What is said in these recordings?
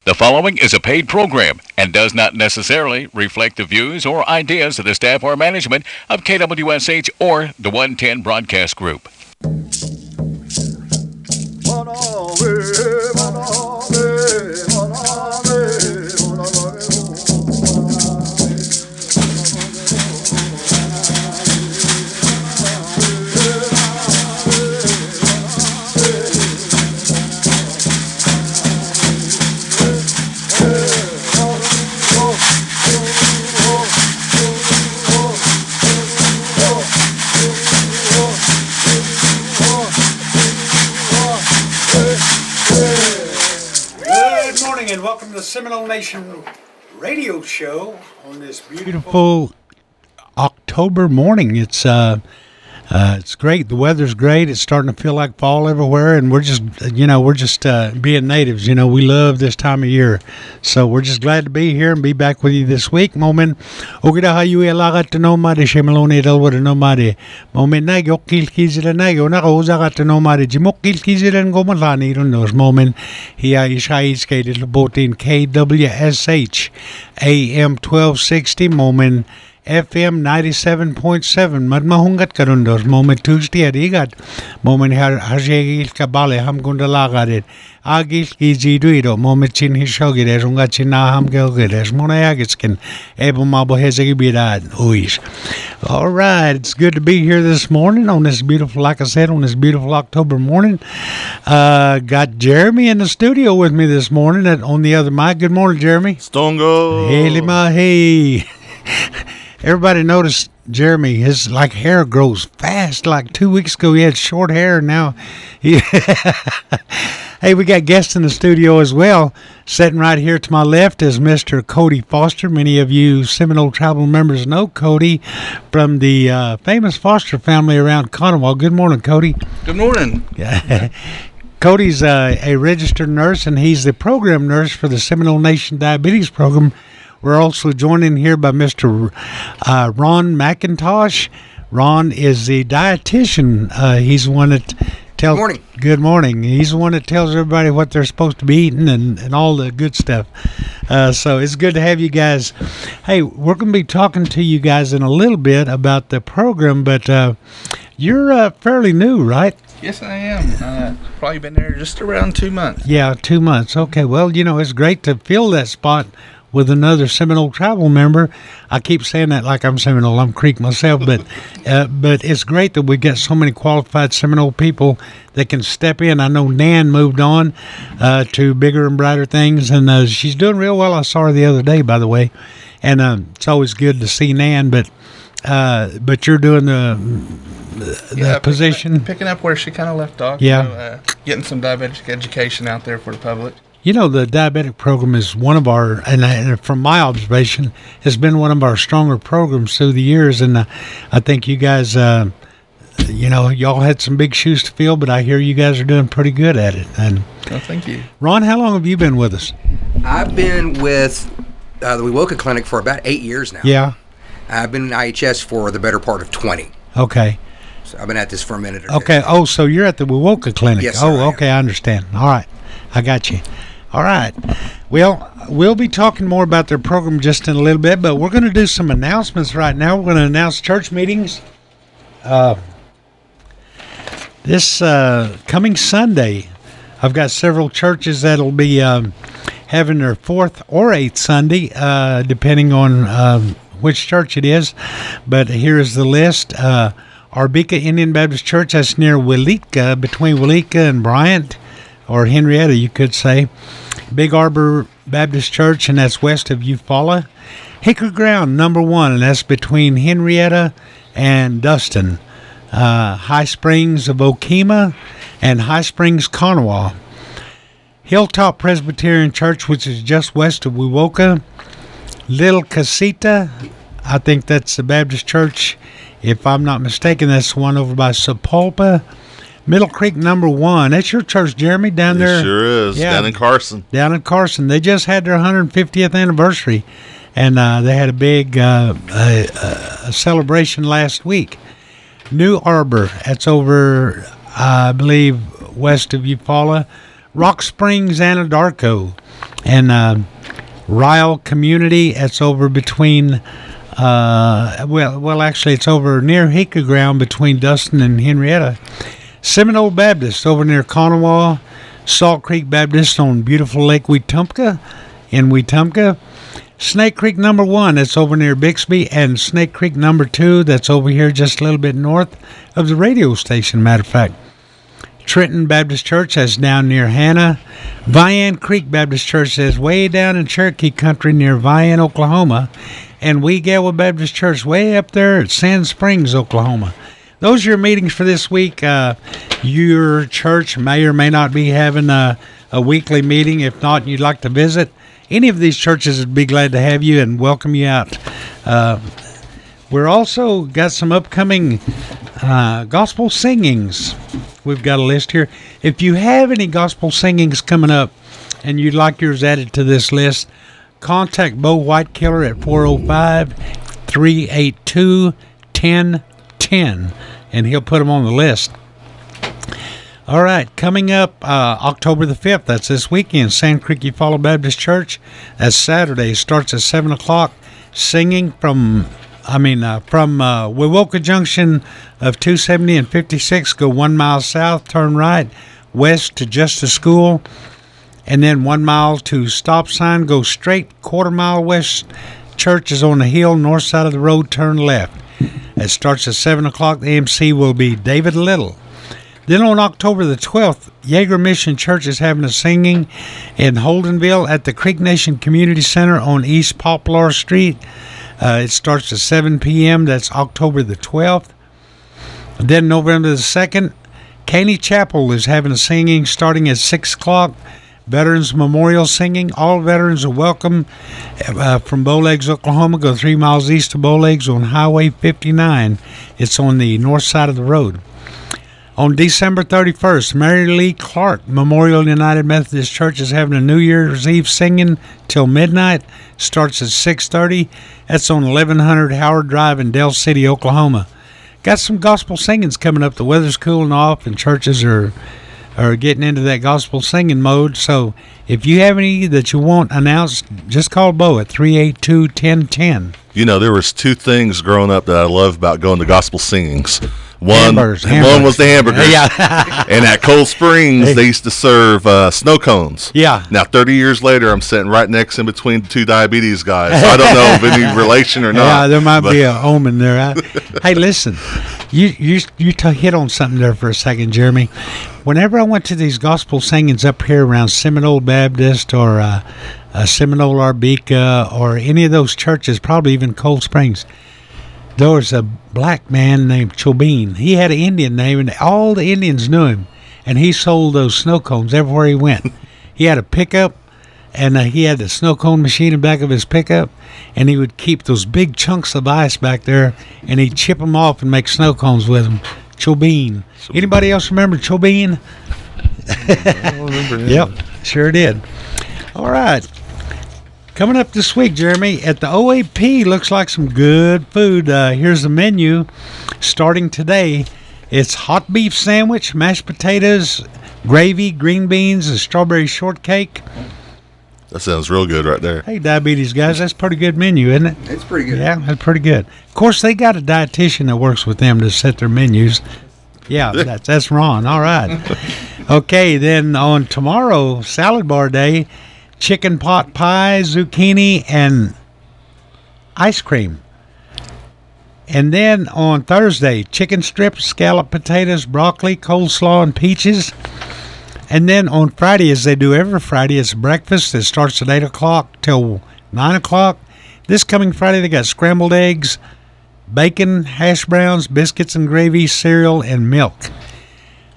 The following is a paid program and does not necessarily reflect the views or ideas of the staff or management of KWSH or the 110 Broadcast Group. And welcome to the Seminole Nation radio show on this beautiful October morning. It's great. The weather's great. It's starting to feel like fall everywhere, and we're just being natives. We love this time of year, so we're just glad to be here and be back with you this week. Moment, ogida hayu elagat no mari shemelone dalwar no mari. Moment na go kilkizira na go na ozagat no mari jimok kilkizira ngo malani runos. Moment here is high skated boating KWSH AM 1260. Moment FM 97.7 madmahungat karundos moment Tuesday arigat moment harjegil kabale ham gundalagaret agil kiziduido moment chin hishogires unga china ham gelgires monayagitskin ebumabo hezegibirad uis. All right, it's good to be here this morning on this beautiful, like I said, on this beautiful October morning. Got Jeremy in the studio with me this morning on the other mic. Good morning, Jeremy. Stongo. Hey, ma hey. Everybody noticed Jeremy, his hair grows fast. Like 2 weeks ago, he had short hair, and now Hey, we got guests in the studio as well. Sitting right here to my left is Mr. Cody Foster. Many of you Seminole Tribal members know Cody from the famous Foster family around Conoway. Good morning, Cody. Good morning. Cody's a registered nurse, and he's the program nurse for the Seminole Nation Diabetes Program. We're also joined in here by Mr. Ron McIntosh. Ron is the dietitian. He's the one that tells... Good morning. Good morning. He's the one that tells everybody what they're supposed to be eating and all the good stuff. So it's good to have you guys. Hey, we're going to be talking to you guys in a little bit about the program, but you're fairly new, right? Yes, I am. Probably been there just around 2 months. Yeah, 2 months. Okay, well, it's great to fill that spot with another Seminole tribal member. I keep saying that like I'm Seminole. I'm Creek myself, but it's great that we got so many qualified Seminole people that can step in. I know Nan moved on to bigger and brighter things, and she's doing real well. I saw her the other day, by the way, and it's always good to see Nan. But you're doing the position, picking up where she kind of left off. Yeah, getting some diabetic education out there for the public. The diabetic program is one of our, and from my observation, has been one of our stronger programs through the years. And I think you guys, y'all had some big shoes to fill, but I hear you guys are doing pretty good at it. And thank you. Ron, how long have you been with us? I've been with the Wewoka Clinic for about 8 years now. Yeah. I've been in IHS for the better part of 20. Okay. So I've been at this for a minute or okay. two. Oh, so you're at the Wewoka Clinic. Yes, sir, Oh, okay, I understand. All right. I got you. All right. Well, we'll be talking more about their program just in a little bit, but we're going to do some announcements right now. We're going to announce church meetings. This coming Sunday, I've got several churches that'll be having their 4th or 8th Sunday, depending on which church it is. But here's the list. Arbika Indian Baptist Church, that's near Weleetka, between Weleetka and Bryant, or Henrietta, you could say. Big Arbor Baptist Church, and that's west of Eufaula. Hickory Ground, number 1, and that's between Henrietta and Dustin. High Springs of Okemah and High Springs, Conoway. Hilltop Presbyterian Church, which is just west of Wewoka. Little Casita, I think that's the Baptist Church. If I'm not mistaken, that's the one over by Sepulpa. Middle Creek number 1. That's your church, Jeremy, down there. It sure is. Yeah, down in Carson. Down in Carson. They just had their 150th anniversary, and they had a big celebration last week. New Arbor. That's over, I believe, west of Eufaula. Rock Springs, Anadarko. And Ryle Community, it's over between, actually it's over near Hika Ground between Dustin and Henrietta. Seminole Baptist over near Conawa. Salt Creek Baptist on beautiful Lake Wetumpka in Wetumpka. Snake Creek number 1, that's over near Bixby, and Snake Creek number 2, that's over here just a little bit north of the radio station, matter of fact. Trenton Baptist Church, that's down near Hanna. Vian Creek Baptist Church, that's way down in Cherokee Country near Vian, Oklahoma. And Weegawa Baptist Church, way up there at Sand Springs, Oklahoma. Those are your meetings for this week. Your church may or may not be having a weekly meeting. If not, you'd like to visit, any of these churches would be glad to have you and welcome you out. We're also got some upcoming gospel singings. We've got a list here. If you have any gospel singings coming up and you'd like yours added to this list, contact Bo Whitekiller at 405-382-1010, and he'll put them on the list. All right, coming up October the 5th, that's this weekend, Sand Creek Eufaula Baptist Church. That's Saturday. Starts at 7 o'clock. Singing from Wewoka Junction of 270 and 56, go 1 mile south, turn right, west to Justice School, and then 1 mile to stop sign, go straight, quarter mile west. Church is on the hill, north side of the road, turn left. It starts at 7 o'clock. The MC will be David Little. Then on October the 12th, Yeager Mission Church is having a singing in Holdenville at the Creek Nation Community Center on East Poplar Street. It starts at 7 p.m. That's October the 12th. Then November the 2nd, Caney Chapel is having a singing starting at 6 o'clock. Veterans Memorial singing. All veterans are welcome from Bowlegs, Oklahoma. Go 3 miles east of Bowlegs on Highway 59. It's on the north side of the road. On December 31st, Mary Lee Clark Memorial United Methodist Church is having a New Year's Eve singing till midnight. Starts at 6:30. That's on 1100 Howard Drive in Del City, Oklahoma. Got some gospel singings coming up. The weather's cooling off and churches are getting into that gospel singing mode. So if you have any that you want announced, just call Bo at 382-1010. You know, there was 2 things growing up that I love about going to gospel singings. One was the hamburgers. Yeah. And at Cold Springs, they used to serve snow cones. Yeah. Now, 30 years later, I'm sitting right next in between 2 diabetes guys. So I don't know of any relation or not. Yeah, there might be an omen there. Hey, listen, you hit on something there for a second, Jeremy. Whenever I went to these gospel singings up here around Seminole Baptist or Seminole Arbica or any of those churches, probably even Cold Springs, there was a black man named Chobeen. He had an Indian name, and all the Indians knew him. And he sold those snow cones everywhere he went. He had a pickup, and he had the snow cone machine in the back of his pickup, and he would keep those big chunks of ice back there, and he'd chip them off and make snow cones with them. Chobeen. Anybody else remember Chobeen? I don't remember him. Yep, sure did. All right. Coming up this week, Jeremy, at the OAP, looks like some good food. Here's the menu starting today. It's hot beef sandwich, mashed potatoes, gravy, green beans, and strawberry shortcake. That sounds real good right there. Hey, diabetes guys, that's a pretty good menu, isn't it? It's pretty good. Yeah, that's pretty good. Of course, they got a dietitian that works with them to set their menus. Yeah, that's Ron. All right. Okay, then on tomorrow, salad bar day, chicken pot pie, zucchini, and ice cream. And then on Thursday, chicken strips, scalloped potatoes, broccoli, coleslaw, and peaches. And then on Friday, as they do every Friday, it's breakfast. It starts at 8 o'clock till 9 o'clock. This coming Friday, they got scrambled eggs, bacon, hash browns, biscuits and gravy, cereal, and milk.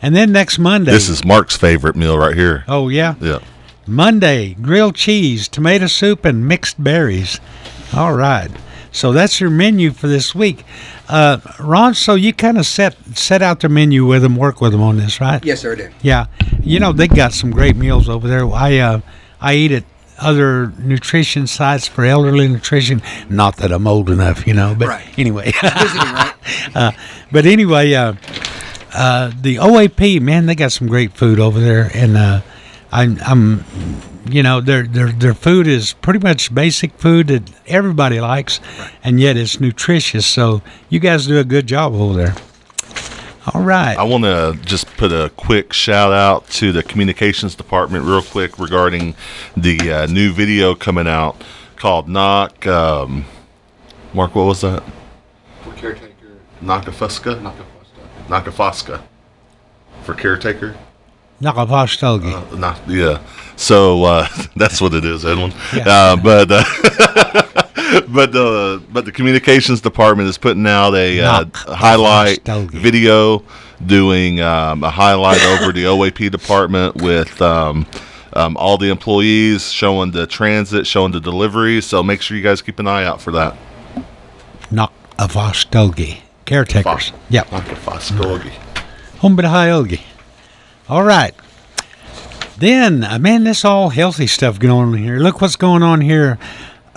And then next Monday. This is Mark's favorite meal right here. Oh, yeah? Yeah. Monday, grilled cheese, tomato soup, and mixed berries. All right. So that's your menu for this week. Ron, so you kind of set out their menu with them, work with them on this, right? Yes, sir, I did. Yeah. You know, they got some great meals over there. I eat at other nutrition sites for elderly nutrition. Not that I'm old enough, you know, but right. Anyway. Visiting, right? But anyway, the OAP, man, they got some great food over there. And I'm their food is pretty much basic food that everybody likes, and yet it's nutritious. So you guys do a good job over there. All right. I want to just put a quick shout out to the communications department real quick regarding the new video coming out called Knock. Mark, what was that? For caretaker. Nakafusca? Nakafusca. For caretaker? Nakafusca. Yeah. So that's what it is, Edwin. Yeah. But the communications department is putting out a highlight video, doing a highlight over the OAP department with all the employees, showing the transit, showing the deliveries. So make sure you guys keep an eye out for that. Nakafusca. Caretakers. Yep. Nakafusca. Humbidahiogi. All right. Then, man, this all healthy stuff going on here. Look what's going on here.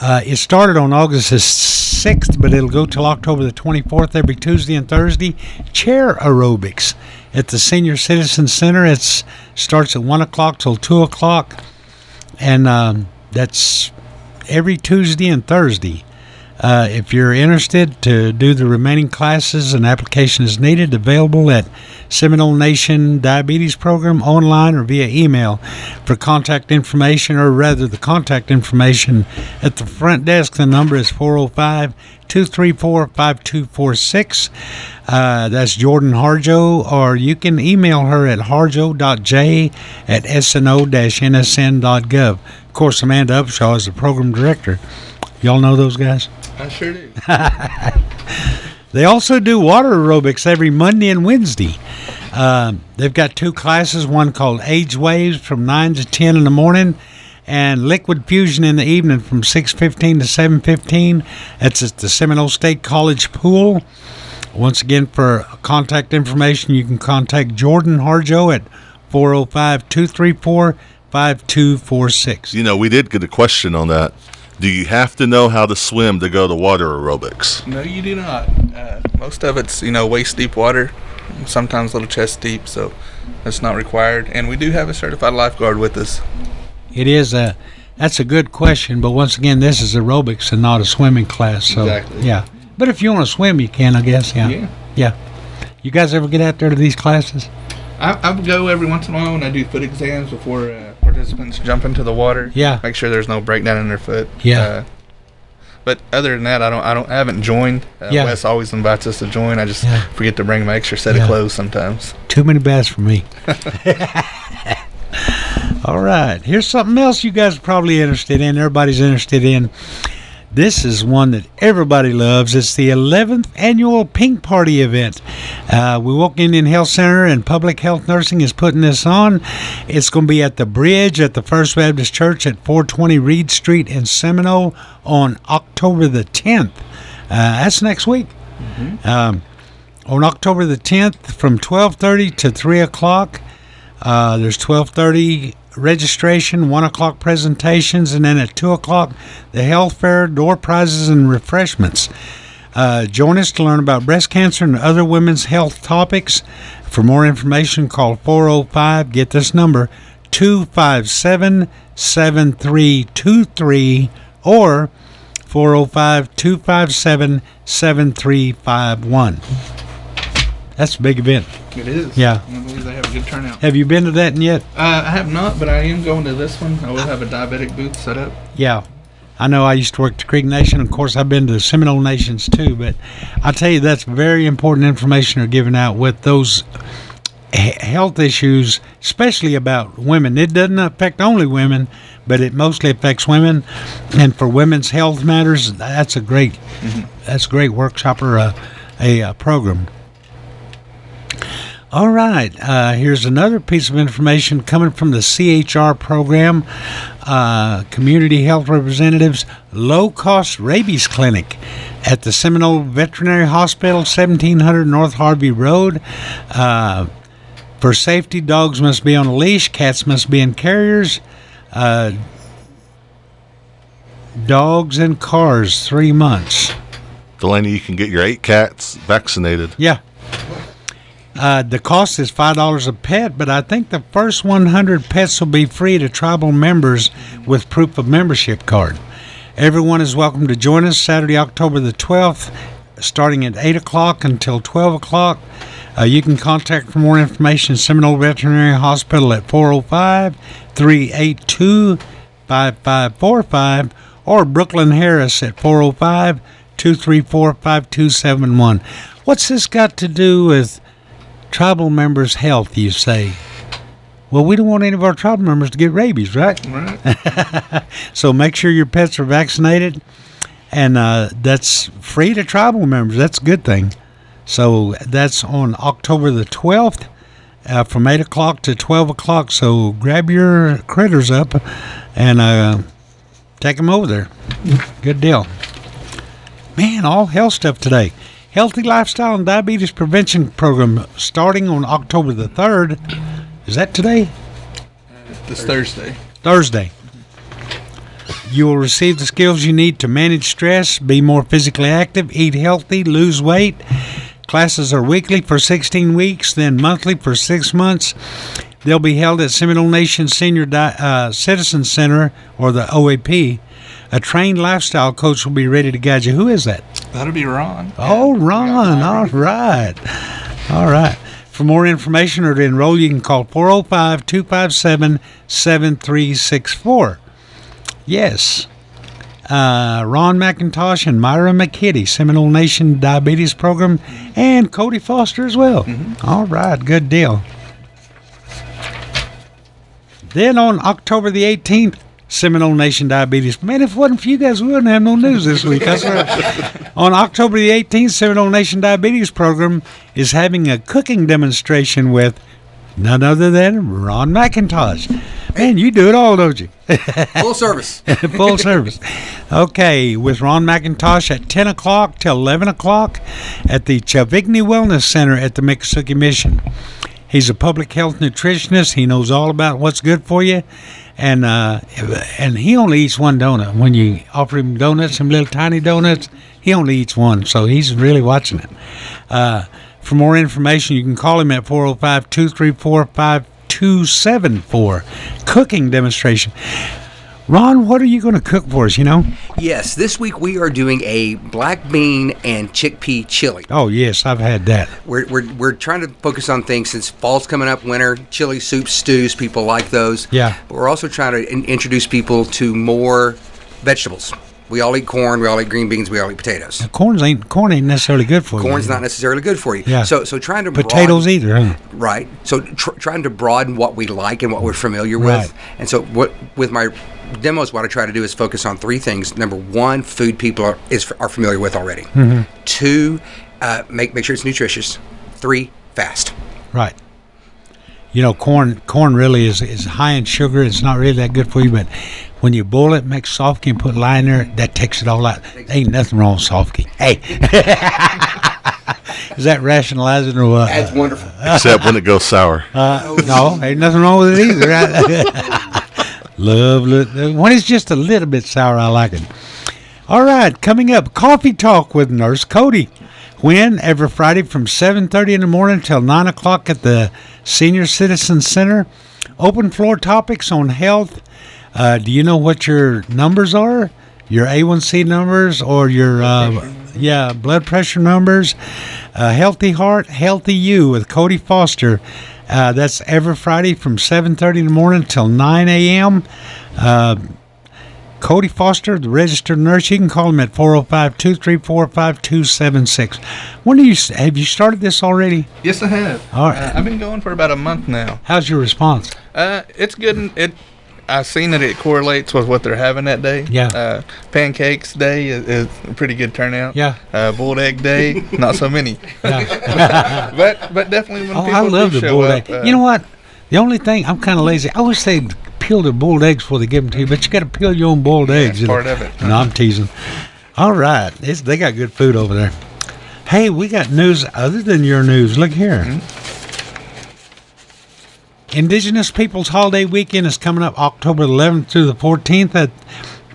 It started on August the 6th, but it'll go till October the 24th every Tuesday and Thursday. Chair aerobics at the Senior Citizen Center. It starts at 1 o'clock till 2 o'clock, and that's every Tuesday and Thursday. If you're interested to do the remaining classes, an application is needed, available at Seminole Nation Diabetes Program online or via email. For contact information, or rather the contact information at the front desk, the number is 405-234-5246. That's Jordan Harjo, or you can email her at harjo.j@sno-nsn.gov. Of course, Amanda Upshaw is the program director. Y'all know those guys? I sure do. They also do water aerobics every Monday and Wednesday. They've got 2 classes, one called Age Waves from 9 to 10 in the morning, and Liquid Fusion in the evening from 6:15 to 7:15. That's at the Seminole State College pool. Once again, for contact information, you can contact Jordan Harjo at 405-234-5246. We did get a question on that. Do you have to know how to swim to go to water aerobics? No, you do not. Most of it's, waist deep water, sometimes a little chest deep, so that's not required. And we do have a certified lifeguard with us. It is that's a good question, but once again, this is aerobics and not a swimming class. So, exactly. Yeah. But if you want to swim, you can, I guess. Yeah. Yeah. You guys ever get out there to these classes? I go every once in a while when I do foot exams before participants jump into the water. Yeah. Make sure there's no breakdown in their foot. Yeah. But other than that, I haven't joined. Wes always invites us to join. I just forget to bring my extra set of clothes sometimes. Too many baths for me. All right. Here's something else you guys are probably interested in. Everybody's interested in. This is one that everybody loves. It's the 11th annual Pink Party event. Wewoke Indian Health Center and Public Health Nursing is putting this on. It's going to be at the Bridge at the First Baptist Church at 420 Reed Street in Seminole on October the 10th. That's next week. Mm-hmm. On October the 10th from 12:30 to 3 o'clock. There's 12:30 registration, 1 o'clock presentations, and then at 2 o'clock the health fair, door prizes, and refreshments. Join us to learn about breast cancer and other women's health topics. For more information, call 405, get this number, 257-7323 or 405-257-7351. That's a big event. It is. Yeah. I believe they have a good turnout. Have you been to that yet? I have not, but I am going to this one. I will have a diabetic booth set up. Yeah. I know I used to work at the Creek Nation. Of course, I've been to the Seminole Nations too, but I tell you, that's very important information they're giving out with those health issues, especially about women. It doesn't affect only women, but it mostly affects women. And for women's health matters, that's a great workshop or a program. All right, here's another piece of information coming from the CHR program, Community Health Representatives Low-Cost Rabies Clinic at the Seminole Veterinary Hospital, 1700 North Harvey Road. For safety, dogs must be on a leash, cats must be in carriers, dogs in cars, 3 months. Delaney, you can get your 8 cats vaccinated. Yeah. The cost is $5 a pet, but I think the first 100 pets will be free to tribal members with proof of membership card. Everyone is welcome to join us Saturday, October the 12th, starting at 8 o'clock until 12 o'clock. You can contact for more information Seminole Veterinary Hospital at 405-382-5545 or Brooklyn Harris at 405-234-5271. What's this got to do with tribal members' health, you say? Well, we don't want any of our tribal members to get rabies, right? Right. So make sure your pets are vaccinated, and that's free to tribal members. That's a good thing. So that's on October the 12th from 8 o'clock to 12 o'clock. So grab your critters up and take them over there. Good deal. Man, all health stuff today. Healthy Lifestyle and Diabetes Prevention Program starting on October the 3rd. Is that today? This Thursday. Thursday. You will receive the skills you need to manage stress, be more physically active, eat healthy, lose weight. Classes are weekly for 16 weeks, then monthly for 6 months. They'll be held at Seminole Nation Senior Citizen Center, or the OAP. A trained lifestyle coach will be ready to guide you. Who is that? That'll be Ron. Oh, Ron. All right. All right. For more information or to enroll, you can call 405-257-7364. Yes. Ron McIntosh and Myra McKitty, Seminole Nation Diabetes Program, and Cody Foster as well. Mm-hmm. All right. Good deal. Then on October the 18th, Seminole Nation Diabetes. Man, if it wasn't for you guys, we wouldn't have no news this week. I swear. On October the 18th, Seminole Nation Diabetes Program is having a cooking demonstration with none other than Ron McIntosh. Man, you do it all, don't you? Full service. Full service. Okay, with Ron McIntosh at 10 o'clock till 11 o'clock at the Chavigny Wellness Center at the Miccosukee Mission. He's a public health nutritionist. He knows all about what's good for you. And he only eats one donut. When you offer him donuts, some little tiny donuts, he only eats one. So he's really watching it. For more information, you can call him at 405-234-5274. Cooking demonstration. Ron, what are you going to cook for us, Yes, this week we are doing a black bean and chickpea chili. Oh, yes, I've had that. We're trying to focus on things since fall's coming up, winter, chili, soups, stews, people like those. Yeah. But we're also trying to introduce people to more vegetables. We all eat corn, we all eat green beans, we all eat potatoes. Now, corn ain't necessarily good for you. Corn's not necessarily good for you. Yeah. So trying to potatoes either, huh? Right. So trying to broaden what we like and what we're familiar with. Right. And so with my demos, what I try to do is focus on three things. Number one, food people are familiar with already. Mm-hmm. Two, make sure it's nutritious. Three, fast. Right. Corn really is high in sugar. It's not really that good for you, but when you boil it, make soft and put lye in there, that takes it all out. Ain't nothing wrong with soft. Hey. Is that rationalizing or what? That's wonderful. Except when it goes sour. No, ain't nothing wrong with it either. Right? Love when it's just a little bit sour, I like it. All right, coming up, Coffee Talk with Nurse Cody. When? Every Friday from 7:30 in the morning till 9 o'clock at the Senior Citizen Center. Open floor topics on health. Do you know what your numbers are? Your A1C numbers or your blood pressure numbers? Healthy Heart, Healthy You with Cody Foster. That's every Friday from 7:30 in the morning till 9 a.m. Cody Foster, the registered nurse. You can call him at 405-234-5276. Have you started this already? Yes, I have. All right. I've been going for about a month now. How's your response? It's good. I've seen that it correlates with what they're having that day. Yeah. Pancakes day is a pretty good turnout. Yeah. Boiled egg day, not so many. Yeah. but definitely when people I love do the show boiled up. egg. You know what? The only thing, I'm kind of lazy. I wish they'd peel the boiled eggs before they give them to you, but you got to peel your own boiled eggs. That's part of it. No, I'm teasing. All right. They got good food over there. Hey, we got news other than your news. Look here. Mm-hmm. Indigenous Peoples Holiday Weekend is coming up October 11th through the 14th. That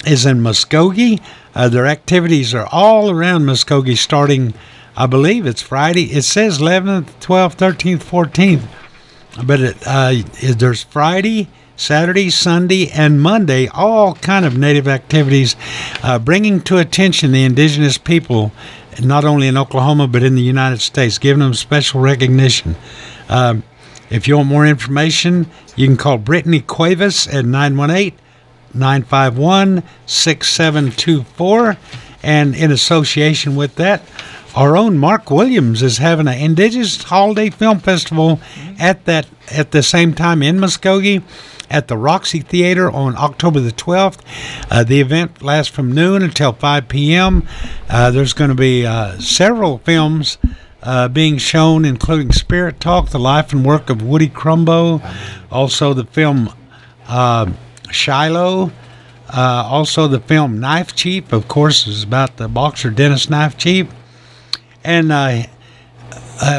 is in Muskogee. Their activities are all around Muskogee, starting I believe it's Friday. It says 11th, 12th, 13th, 14th. But there's Friday, Saturday, Sunday, and Monday, all kind of native activities, bringing to attention the indigenous people, not only in Oklahoma but in the United States, giving them special recognition. If you want more information, you can call Brittany Cuevas at 918-951-6724. And in association with that, our own Mark Williams is having an Indigenous Holiday Film Festival at the same time in Muskogee at the Roxy Theater on October the 12th. The event lasts from noon until 5 p.m. There's going to be several films being shown, including Spirit Talk, the life and work of Woody Crumbo, also the film Shiloh, also the film Knife Chief, of course, is about the boxer Dennis Knife Chief, and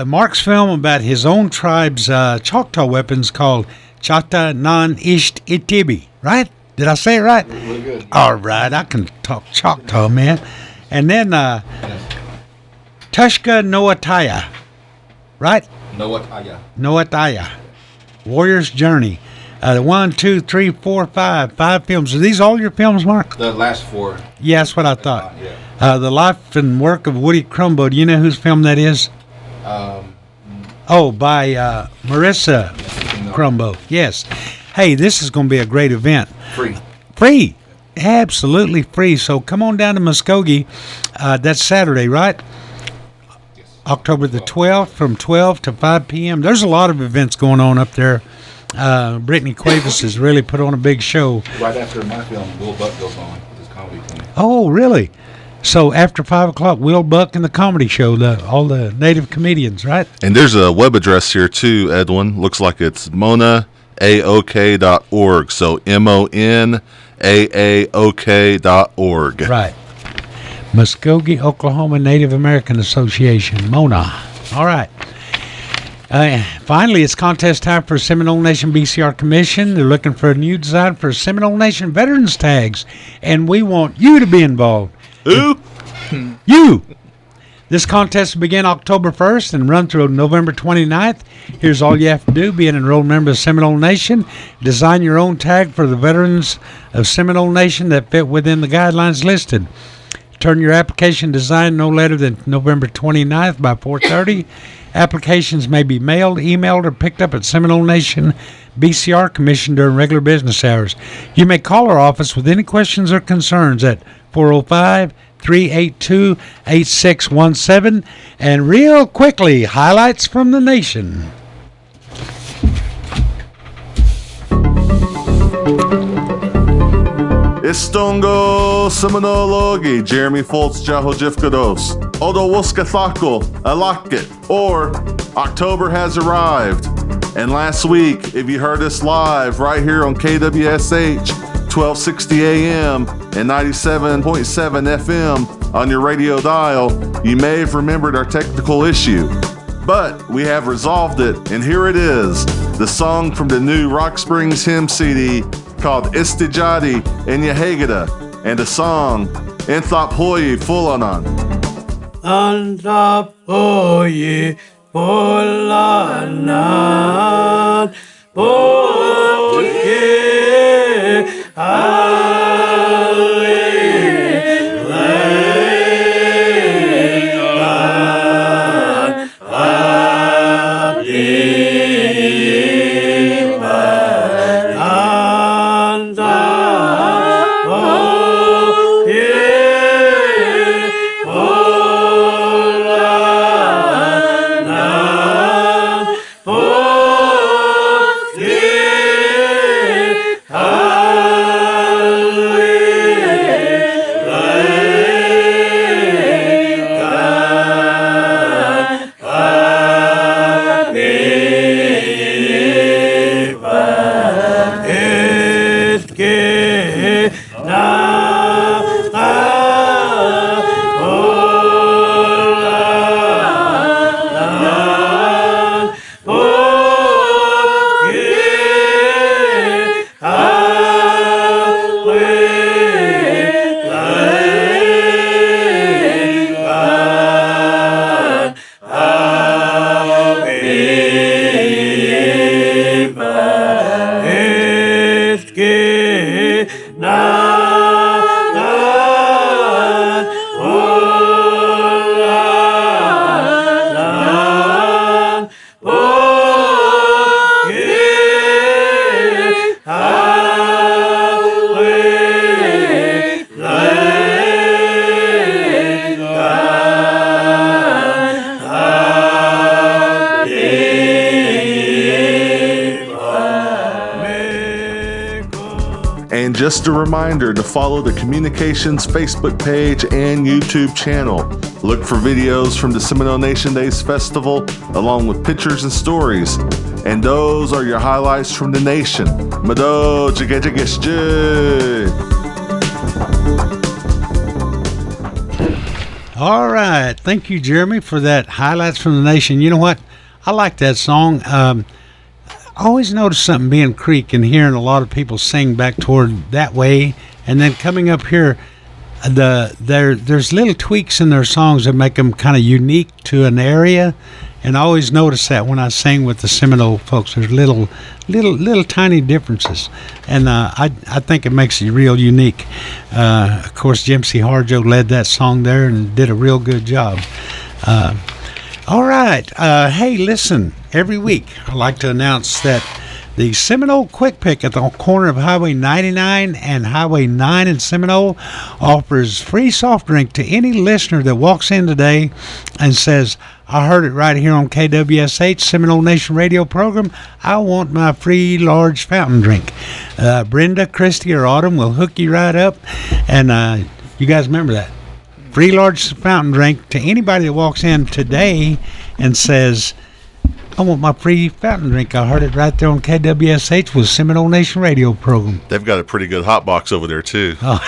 Mark's film about his own tribe's Choctaw weapons called Chata Nan Isht Itibi, right? Did I say it right? Really good. All right, I can talk Choctaw, man. And then Tushka Noataya, right? Noataya. Warrior's Journey. 1, 2, 3, 4, 5 films. Are these all your films, Mark? The last 4. Yeah, that's what I thought. Yeah. The life and work of Woody Crumbo. Do you know whose film that is? By Marissa Crumbo. Yes. Hey, this is going to be a great event. Free. Absolutely free. So come on down to Muskogee. That's Saturday, right? Yes. October the 12th from 12 to 5 p.m. There's a lot of events going on up there. Brittany Cuevas has really put on a big show. Right after my film, Will Buck goes on with his comedy film. Oh, really? So after 5 o'clock, Will Buck and the comedy show, all the native comedians, right? And there's a web address here too, Edwin. Looks like it's monaAOK.org. So MONAAOK.org. Right. Muskogee, Oklahoma Native American Association, MONA. All right. Finally, it's contest time for Seminole Nation BCR Commission. They're looking for a new design for Seminole Nation Veterans Tags, and we want you to be involved. Who? You! This contest will begin October 1st and run through November 29th. Here's all you have to do. Be an enrolled member of Seminole Nation. Design your own tag for the veterans of Seminole Nation that fit within the guidelines listed. Turn your application design no later than November 29th by 4:30. Applications may be mailed, emailed, or picked up at Seminole Nation BCR Commission during regular business hours. You may call our office with any questions or concerns at 405-382-8617. And real quickly, highlights from the nation. Istongo Seminologi, Jeremy Fultz Jahojifkados, Odo Woskathako, Alakit, or October has arrived. And last week, if you heard us live right here on KWSH, 1260 AM and 97.7 FM on your radio dial, you may have remembered our technical issue. But we have resolved it, and here it is, the song from the new Rock Springs hymn CD called Istijadi and Yahegada, and a song, Enthop Hoyi Fulanan. Enthop Hoyi Fulanan, Hoyi Just a reminder to follow the Communications Facebook page and YouTube channel. Look for videos from the Seminole Nation Days Festival, along with pictures and stories. And those are your highlights from the nation. Mado, All right. Thank you, Jeremy, for that highlights from the nation. You know what? I like that song. I always notice something being Creek and hearing a lot of people sing back toward that way, and then coming up here, there's little tweaks in their songs that make them kind of unique to an area, and I always notice that when I sing with the Seminole folks. There's little tiny differences, and I think it makes it real unique. Of course, Jim C. Harjo led that song there and did a real good job. All right. Hey, listen, every week I like to announce that the Seminole Quick Pick at the corner of Highway 99 and Highway 9 in Seminole offers free soft drink to any listener that walks in today and says, I heard it right here on KWSH, Seminole Nation Radio program. I want my free large fountain drink. Brenda, Christy, or Autumn will hook you right up. And you guys remember that. Free large fountain drink to anybody that walks in today and says, I want my free fountain drink. I heard it right there on KWSH with Seminole Nation Radio program. They've got a pretty good hot box over there too. Oh.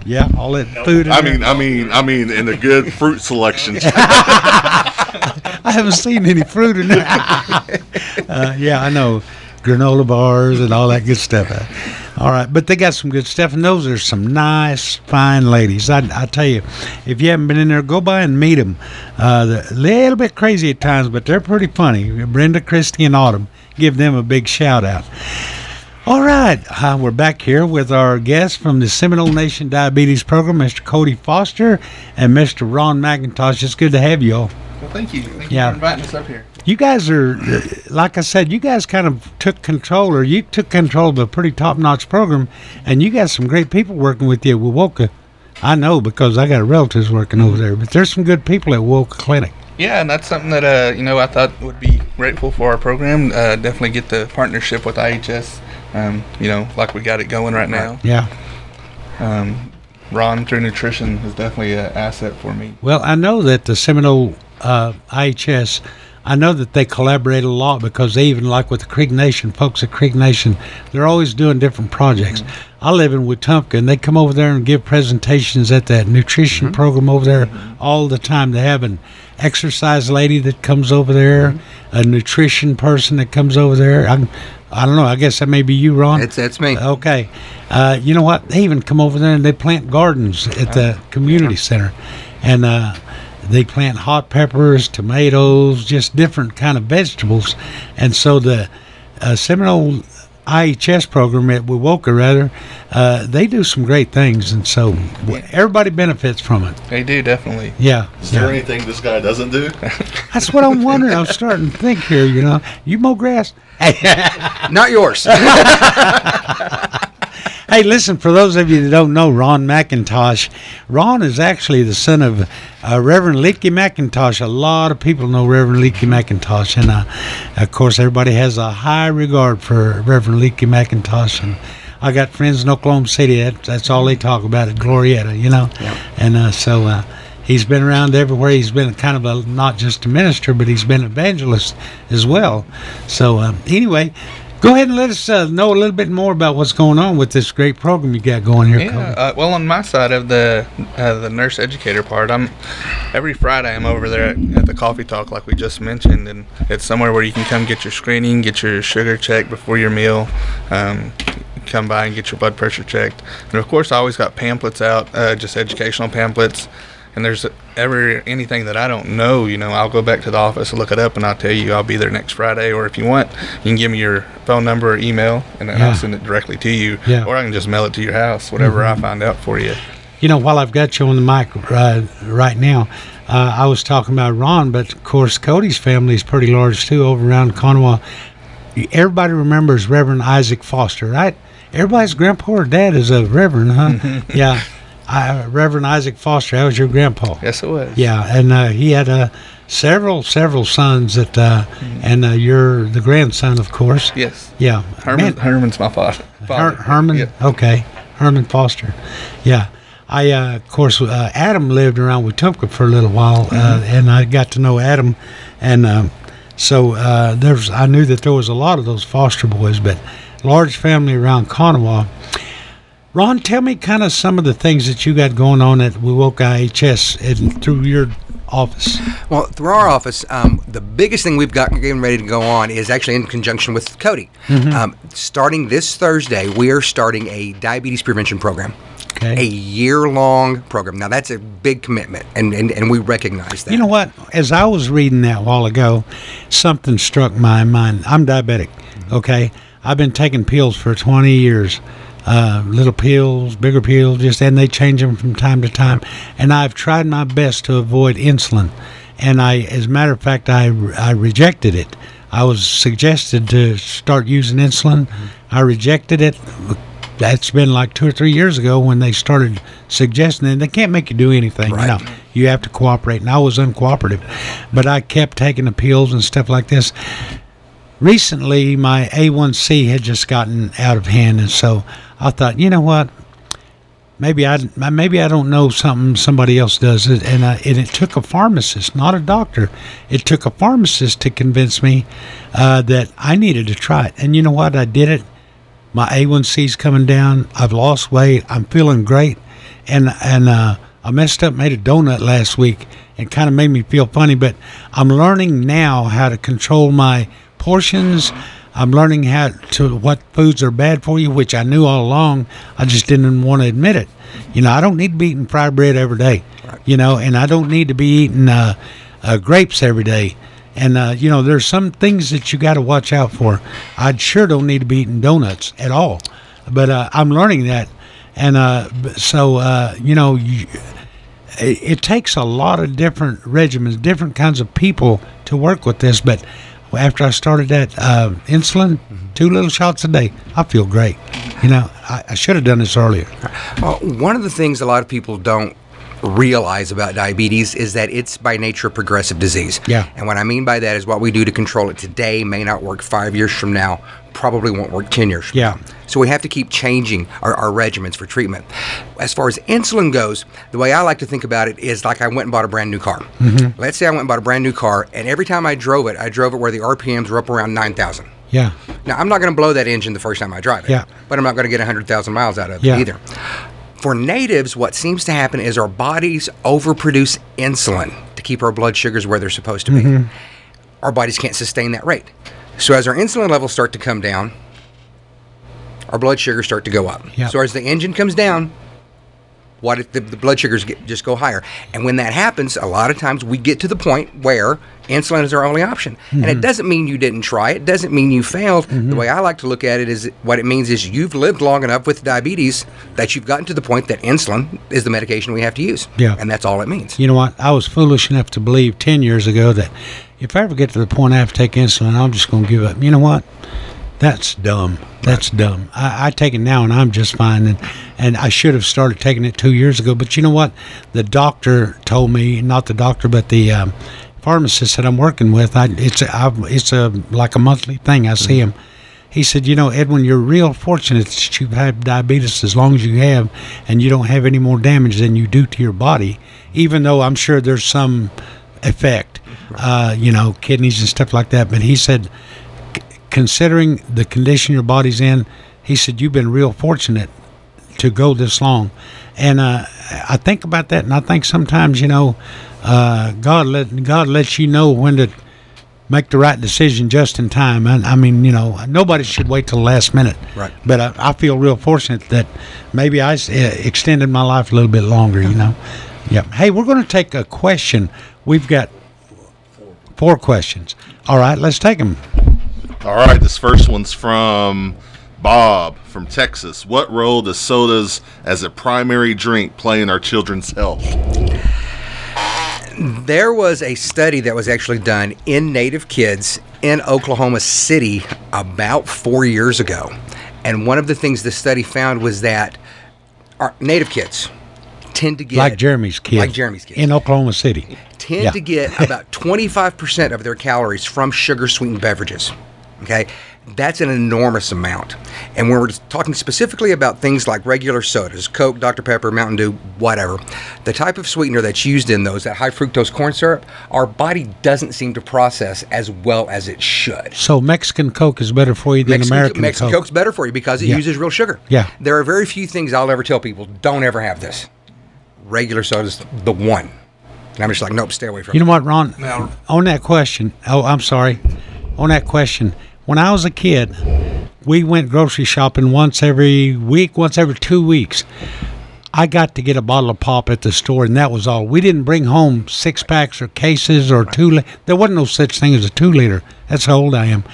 Yeah, all that food. I mean, in the good fruit selections. I haven't seen any fruit in there. Yeah, I know. Granola bars and all that good stuff. All right, but they got some good stuff, and those are some nice, fine ladies. I tell you, if you haven't been in there, go by and meet them. They're a little bit crazy at times, but they're pretty funny. Brenda, Christy, and Autumn. Give them a big shout out. All right, we're back here with our guests from the Seminole Nation Diabetes Program, Mr. Cody Foster and Mr. Ron McIntosh. It's good to have you all. Well, thank you. Thank you for inviting us up here. You guys are, like I said, you guys kind of took control of a pretty top-notch program, and you got some great people working with you at Wewoka. I know because I got relatives working over there, but there's some good people at Wewoka Clinic. Yeah, and that's something that, I thought would be grateful for our program. Definitely get the partnership with IHS, like we got it going right now. Yeah. Ron through nutrition is definitely an asset for me. Well, I know that the Seminole IHS, I know that they collaborate a lot because they even, like with the Creek Nation, folks at Creek Nation, they're always doing different projects. Mm-hmm. I live in Wetumpka, and they come over there and give presentations at that nutrition program over there all the time. They have an exercise lady that comes over there, a nutrition person that comes over there. I don't know. I guess that may be you, Ron. That's me. Okay. You know what? They even come over there and they plant gardens at the community center. And they plant hot peppers, tomatoes, just different kind of vegetables. And so the Seminole IHS program at Wewoka, they do some great things. And so everybody benefits from it. They do, definitely. Yeah. Is there anything this guy doesn't do? That's what I'm wondering. I'm starting to think here, You mow grass? Not yours. Hey, listen, for those of you that don't know Ron McIntosh, Ron is actually the son of Reverend Leakey McIntosh. A lot of people know Reverend Leakey McIntosh, and of course, everybody has a high regard for Reverend Leakey McIntosh. And I got friends in Oklahoma City. That's all they talk about at Glorietta, Yeah. And so he's been around everywhere. He's been kind of not just a minister, but he's been an evangelist as well. So anyway, go ahead and let us know a little bit more about what's going on with this great program you got going here, Cody. Well, on my side of the nurse educator part, every Friday I'm over there at the Coffee Talk, like we just mentioned, and it's somewhere where you can come get your screening, get your sugar checked before your meal, come by and get your blood pressure checked. And of course, I always got pamphlets out, just educational pamphlets. And there's anything that I don't know, I'll go back to the office and look it up, and I'll tell you I'll be there next Friday. Or if you want, you can give me your phone number or email, and then I'll send it directly to you. Yeah. Or I can just mail it to your house, whatever I find out for you. While I've got you on the mic right now, I was talking about Ron, but of course Cody's family is pretty large too over around Conemaugh. Everybody remembers Reverend Isaac Foster, right? Everybody's grandpa or dad is a reverend, huh? Yeah. Reverend Isaac Foster. That was your grandpa. Yes, it was. Yeah, and he had several sons that, and you're the grandson, of course. Yes. Yeah. Herman's my father. Herman. Yeah. Okay. Herman Foster. Yeah. Of course, Adam lived around Wetumpka for a little while, and I got to know Adam, and so I knew that there was a lot of those Foster boys, but large family around Kanawha. Ron, tell me kind of some of the things that you got going on at Wewoka IHS and through your office. Well, through our office, the biggest thing we've got getting ready to go on is actually in conjunction with Cody. Starting this Thursday, we are starting a diabetes prevention program. Okay. A year-long program. Now, that's a big commitment, and we recognize that. You know what? As I was reading that a while ago, something struck my mind. I'm diabetic, okay? I've been taking pills for 20 years. Little pills, bigger pills, and they change them from time to time. And I've tried my best to avoid insulin. And as a matter of fact, I rejected it. I was suggested to start using insulin. I rejected it. That's been like 2 or 3 years ago when they started suggesting it. They can't make you do anything. Right. You have to cooperate. And I was uncooperative. But I kept taking the pills and stuff like this. Recently, my A1C had just gotten out of hand, and so I thought, you know what? Maybe I don't know something somebody else does, and it took a pharmacist, not a doctor. It took a pharmacist to convince me that I needed to try it. And you know what? I did it. My A1C's coming down. I've lost weight. I'm feeling great, and I messed up, made a donut last week, and kind of made me feel funny. But I'm learning now how to control my portions. I'm learning what foods are bad for you, which I knew all along. I just didn't want to admit it. I don't need to be eating fried bread every day, and I don't need to be eating grapes every day. And, there's some things that you got to watch out for. I sure don't need to be eating donuts at all. But I'm learning that. And it takes a lot of different regimens, different kinds of people to work with this. But after I started that insulin, 2 little shots a day, I feel great. I should have done this earlier. Well, one of the things a lot of people don't realize about diabetes is that it's by nature a progressive disease. Yeah. And what I mean by that is what we do to control it today may not work 5 years from now, probably won't work 10 years from now. So we have to keep changing our regimens for treatment. As far as insulin goes, the way I like to think about it is like I went and bought a brand new car. Let's say I went and bought a brand new car, and every time I drove it where the RPMs were up around 9,000. Yeah. Now, I'm not going to blow that engine the first time I drive it. Yeah. But I'm not going to get 100,000 miles out of it either. For natives, what seems to happen is our bodies overproduce insulin to keep our blood sugars where they're supposed to be. Our bodies can't sustain that rate. So as our insulin levels start to come down, our blood sugars start to go up. Yep. So as the engine comes down, the blood sugars just go higher. And when that happens, a lot of times we get to the point where insulin is our only option. And it doesn't mean you didn't try it. It doesn't mean you failed. The way I like to look at it is what it means is you've lived long enough with diabetes that you've gotten to the point that insulin is the medication we have to use. Yeah. And that's all it means. You know what? I was foolish enough to believe 10 years ago that if I ever get to the point I have to take insulin, I'm just going to give up. You know what? That's dumb. That's dumb. I take it now, and I'm just fine. And I should have started taking it 2 years ago. But you know what? The doctor told me, not the doctor, but the pharmacist that I'm working with, it's like a monthly thing. I see him. He said, Edwin, you're real fortunate that you've had diabetes as long as you have, and you don't have any more damage than you do to your body, even though I'm sure there's some effect, kidneys and stuff like that. But he said, considering the condition your body's in, he said, you've been real fortunate to go this long. And I think about that, and I think sometimes, God lets you know when to make the right decision just in time. I mean, nobody should wait till the last minute. Right. But I feel real fortunate that maybe I extended my life a little bit longer, Yep. Hey, we're going to take a question. We've got 4 questions. All right, let's take them. All right, this first one's from Bob from Texas. What role does sodas as a primary drink play in our children's health? There was a study that was actually done in Native kids in Oklahoma City about 4 years ago. And one of the things the study found was that our Native kids tend to get like Jeremy's kids. In Oklahoma City. Tend to get about 25% of their calories from sugar-sweetened beverages. Okay? That's an enormous amount. And when we're talking specifically about things like regular sodas, Coke, Dr. Pepper, Mountain Dew, whatever, the type of sweetener that's used in those, that high fructose corn syrup, our body doesn't seem to process as well as it should. So Mexican Coke is better for you than American Coke? Mexican Coke's better for you because it uses real sugar. Yeah. There are very few things I'll ever tell people, don't ever have this. Regular soda's the one. And I'm just like, nope, stay away from it. You know what, Ron? Now, on that question, on that question, when I was a kid, we went grocery shopping once every week, once every 2 weeks. I got to get a bottle of pop at the store, and that was all. We didn't bring home 6-packs or cases or 2 There wasn't no such thing as a 2-liter. That's how old I am.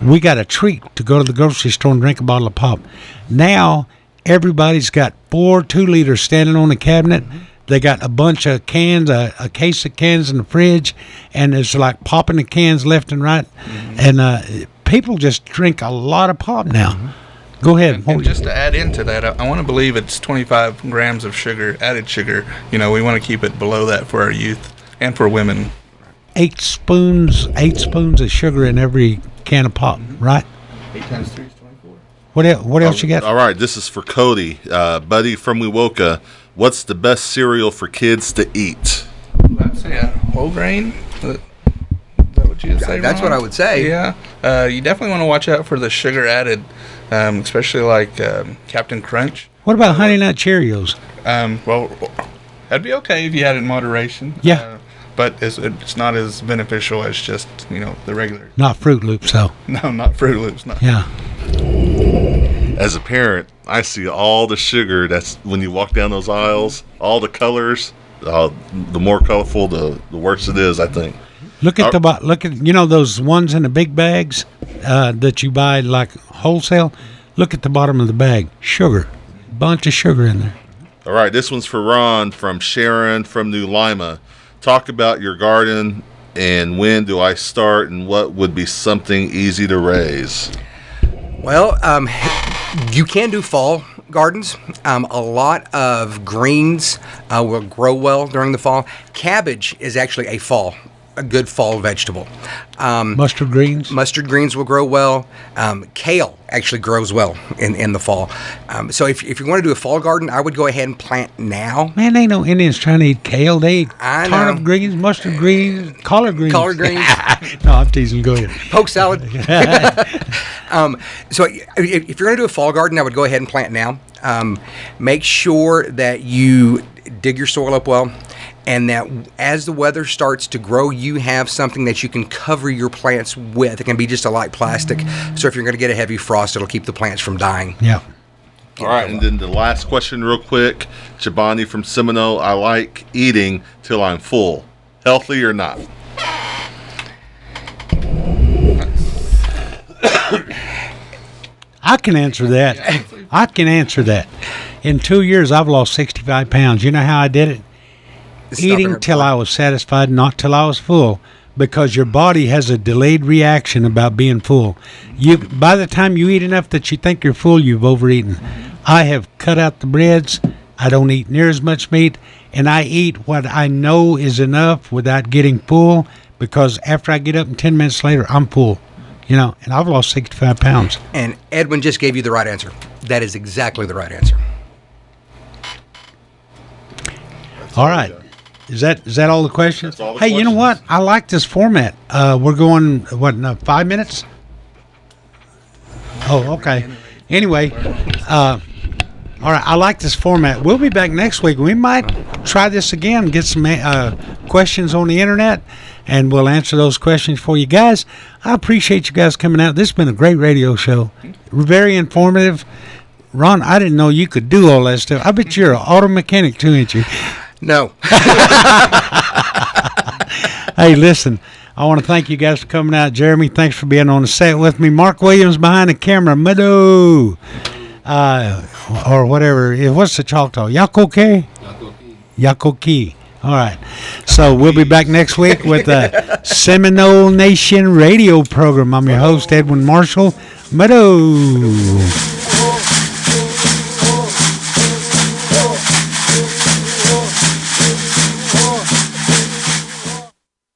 We got a treat to go to the grocery store and drink a bottle of pop. Now, everybody's got 4 2-liters standing on the cabinet. They got a bunch of cans, a case of cans in the fridge, and it's like popping the cans left and right. And people just drink a lot of pop now. Go ahead. And just to add into that, I want to believe it's 25 grams of sugar, added sugar. We want to keep it below that for our youth and for women. 8 spoons of sugar in every can of pop, right? 8 times 3 is 24. What else you got? All right, this is for Cody, buddy from Wewoka. What's the best cereal for kids to eat? I'd say a whole grain. Is that what you'd say, That's Ron? what I would say. Yeah. You definitely want to watch out for the sugar added, especially like Captain Crunch. What about Honey Nut Cheerios? Well, that'd be okay if you had it in moderation. Yeah. But it's not as beneficial as just, the regular. Not Fruit Loops, though. No, not Fruit Loops. No. Yeah. As a parent, I see all the sugar that's when you walk down those aisles, all the colors. The more colorful, the worse it is, I think. Look at those ones in the big bags that you buy like wholesale. Look at the bottom of the bag. Sugar. Bunch of sugar in there. All right, this one's for Ron from Sharon from New Lima. Talk about your garden and when do I start and what would be something easy to raise? Well, you can do fall gardens. A lot of greens will grow well during the fall. Cabbage is actually a good fall vegetable. Mustard greens? Mustard greens will grow well. Kale actually grows well in the fall. So if you want to do a fall garden, I would go ahead and plant now. Man, ain't no Indians trying to eat kale. They eat I turnip know. greens, mustard greens, collard greens. Collard greens. No, I'm teasing. Go ahead. Poke salad. So if you're going to do a fall garden, I would go ahead and plant now. Make sure that you dig your soil up well, and that as the weather starts to grow, you have something that you can cover your plants with. It can be just a light plastic. So if you're going to get a heavy frost, it'll keep the plants from dying. Yeah. All right, and then the last question real quick. Chobani from Seminole. I like eating till I'm full. Healthy or not? I can answer that. In 2 years, I've lost 65 pounds. You know how I did it? Eating till I was satisfied, not till I was full, because your body has a delayed reaction about being full. By the time you eat enough that you think you're full, you've overeaten. I have cut out the breads. I don't eat near as much meat, and I eat what I know is enough without getting full, because after I get up and 10 minutes later, I'm full. And I've lost 65 pounds. And Edwin just gave you the right answer. That is exactly the right answer. All right. Is that all the questions? That's all the hey, you know questions. what? I like this format. We're going, 5 minutes? Oh, okay. Anyway, all right. I like this format. We'll be back next week. We might try this again, get some questions on the internet, and we'll answer those questions for you guys. I appreciate you guys coming out. This has been a great radio show. Very informative. Ron, I didn't know you could do all that stuff. I bet you're an auto mechanic too, ain't you? No. Hey, listen, I want to thank you guys for coming out. Jeremy, thanks for being on the set with me. Mark Williams behind the camera. Meadow. Or whatever. What's the Choctaw? Yakoke? Yakoke. All right. So we'll be back next week with the Seminole Nation radio program. I'm your host, Edwin Marshall. Meadow.